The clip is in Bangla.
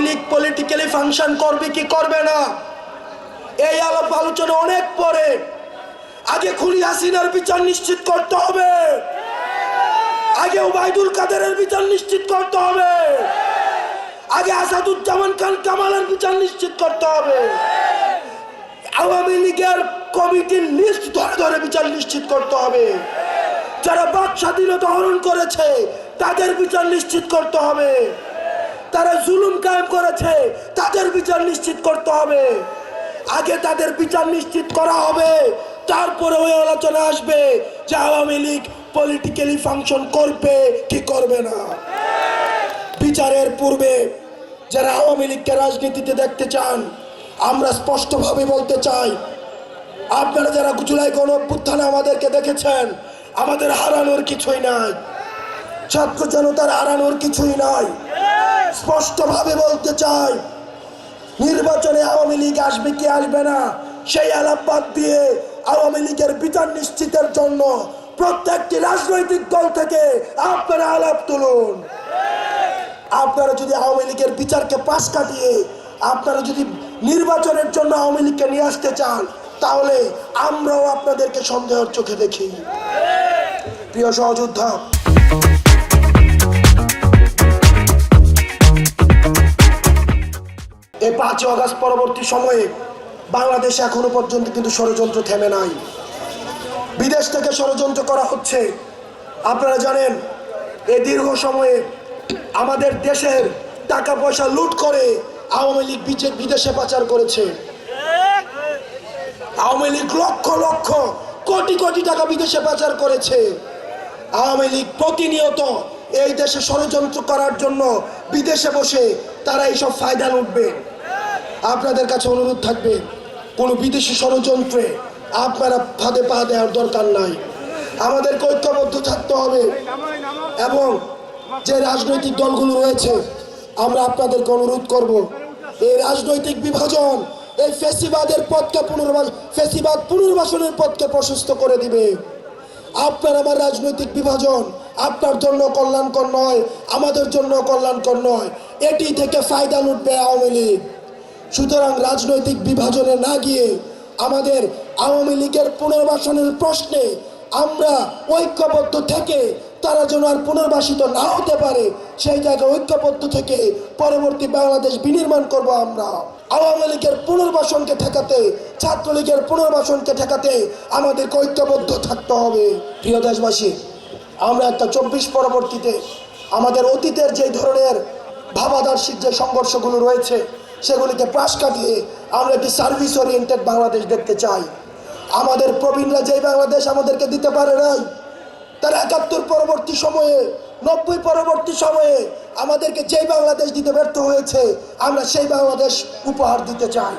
লীগ পলিটিক্যালি ফাংশন করবে কি করবে না এই আলাপ আলোচনা অনেক পরে। আগে খুনি হাসিনার বিচার নিশ্চিত করতে হবে, আগে ওবায়দুল কাদেরের বিচার নিশ্চিত করতে হবে, আগে আসাদুজ্জামান খান কামালের বিচার নিশ্চিত করতে হবে, আওয়ামী লীগের কমিটির লিস্ট ধরে ধরে বিচার নিশ্চিত করতে হবে, যারা বাক স্বাধীনতা হরণ করেছে তাদের বিচার নিশ্চিত করতে হবে, তারা জুলুম কায়েম করেছে তাদের বিচার নিশ্চিত করতে হবে। আগে তাদের বিচার নিশ্চিত করা হবে, তারপরে ওই আলোচনা আসবে যে আওয়ামী লীগ পলিটিক্যালি ফাংশন করবে কি করবে না। বিচারের পূর্বে যারা আওয়ামী লীগকে রাজনীতিতে দেখতে চান, আমরা স্পষ্টভাবে বলতে চাই, আপনারা যারা জুলাই গণঅভ্যুত্থানে আমাদেরকে দেখেছেন, আমাদের হারানোর কিছুই নাই, ছাত্র জনতার হারানোর কিছুই নাই। স্পষ্টভাবে বলতে চাই, নির্বাচনে আওয়ামী লীগ আসবে কি আসবে না সেই আলাপ বাদ দিয়ে আওয়ামী লীগের বিচার নিশ্চিতের জন্য প্রত্যেকটি রাজনৈতিক দল থেকে আপনারা আলাপ তুলুন। আপনারা যদি আওয়ামী লীগের বিচারকে পাশ কাটিয়ে আপনারা যদি নির্বাচনের জন্য আওয়ামী লীগকে নিয়ে আসতে চান, তাহলে আমরাও আপনাদেরকে সন্দেহের চোখে দেখি। প্রিয় সহযোদ্ধা, এই 5 আগস্ট পরবর্তী সময়ে বাংলাদেশে এখনো পর্যন্ত কিন্তু ষড়যন্ত্র থেমে নাই। বিদেশ থেকে ষড়যন্ত্র করা হচ্ছে। আপনারা জানেন, এই দীর্ঘ সময়ে আমাদের দেশের টাকা পয়সা লুট করে আওয়ামী লীগ বিদেশে পাচার করেছে। আওয়ামী লীগ লক্ষ লক্ষ কোটি কোটি টাকা বিদেশে পাচার করেছে। আওয়ামী লীগ প্রতিনিয়ত এই দেশে ষড়যন্ত্র করার জন্য বিদেশে বসে তারা এইসব ফায়দা লুটবে। আপনাদের কাছে অনুরোধ থাকবে, কোনো বিদেশি ষড়যন্ত্রে আপনারা ফাঁদে পা দেওয়ার দরকার নাই। আমাদেরকে ঐক্যবদ্ধ থাকতে হবে এবং যে রাজনৈতিক দলগুলো রয়েছে আমরা আপনাদেরকে অনুরোধ করব, এই রাজনৈতিক বিভাজন এই ফ্যাসিবাদের পথকে ফ্যাসিবাদ পুনর্বাসনের পথকে প্রশস্ত করে দিবে। আপনার আমার রাজনৈতিক বিভাজন আপনার জন্য কল্যাণকর নয়, আমাদের জন্য কল্যাণকর নয়। এটি থেকে ফায়দা লুটবে আওয়ামী লীগ। সুতরাং রাজনৈতিক বিভাজনে না গিয়ে আমাদের আওয়ামী লীগের পুনর্বাসনের প্রশ্নে আমরা ঐক্যবদ্ধ থেকে তারা যেন আর পুনর্বাসিত না হতে পারে সেই জায়গায় ঐক্যবদ্ধ থেকে পরবর্তী বাংলাদেশ বিনির্মাণ করব। আমরা আওয়ামী লীগের পুনর্বাসনকে ঠেকাতে, ছাত্রলীগের পুনর্বাসনকে ঠেকাতে আমাদেরকে ঐক্যবদ্ধ থাকতে হবে। প্রিয় দেশবাসী, আমরা একটা 24 পরবর্তীতে আমাদের অতীতের যে ধরনের ভাবাদর্শিক যে সংঘর্ষগুলো রয়েছে সেগুলিকে পাশ কাটিয়ে আমরা একটি সার্ভিস ওরিয়েন্টেড বাংলাদেশ দেখতে চাই। আমাদের প্রবীণরা যেই বাংলাদেশ আমাদেরকে দিতে পারে নাই, তারা 71 পরবর্তী সময়ে, 90 পরবর্তী সময়ে আমাদেরকে যেই বাংলাদেশ দিতে ব্যর্থ হয়েছে, আমরা সেই বাংলাদেশ উপহার দিতে চাই।